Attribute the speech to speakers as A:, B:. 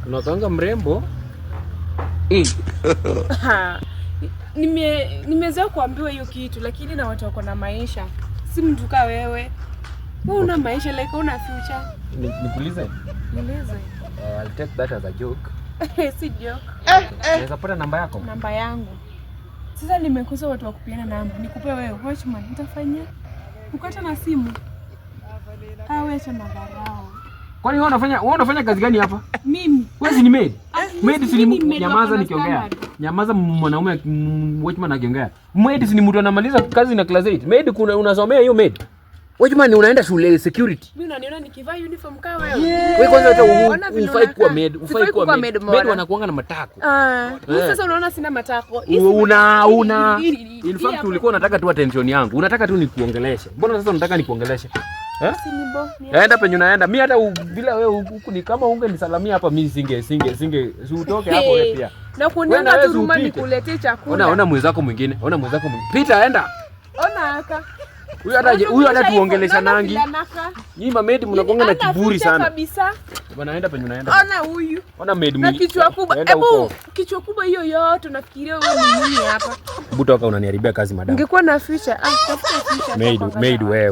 A: Unakaanga mrembo.
B: Nimezoea kuambiwa hiyo kitu, lakini na watu wako na maisha. Si mtu kama wewe. Wewe una maisha like una future.
A: Nikuulize?
B: Niulize.
A: I'll take that as a joke.
B: Si joke.
A: Naweza pata namba yako?
B: Namba yangu. Sasa nimekosa watu wa kupiana namba. Nikupe wewe watchman, nitafanya. Ukata na simu. Wewe acha madharau.
A: Kwani wewe unafanya kazi gani hapa?
B: Mimi.
A: Wewe si ni maid? Maid si ni nyamaza nikiongea. Nyamaza mwanaume watchman akiongea. Maid si ni mtu anamaliza kazi na class 8. Maid unasomea hiyo maid. Watchman unaenda shule security.
B: Mimi unaniona nikivaa uniform kama wewe.
A: Wewe kwanza hata ufai kuwa maid, ufai kuwa maid. Maid wanakuanga na matako.
B: Sasa unaona sina matako.
A: Una in fact ulikuwa unataka tu attention yangu. Unataka tu nikuongeleshe. Mbona sasa unataka nikuongeleshe? Enda penye unaenda. Mimi hata bila wewe huku ni kama ungenisalamia hapa mimi singe utoke hapo wewe pia.
B: Na kuonanga tu ruma nikuletee chakula.
A: Ona mwenzako mwingine. Pita enda.
B: Ona haka.
A: Huyu hata tuongelesha nangi. Nyinyi maid mnakuanga na kiburi sana.
B: Kabisa.
A: Bwana enda penye unaenda.
B: Ona huyu.
A: Ona maid
B: na kichwa kubwa. Hebu kichwa kubwa hiyo yote unafikiria wewe ni nini hapa?
A: Butoka unaniharibia kazi madam.
B: Ungekuwa na future. Tafuta future.
A: Maid wewe.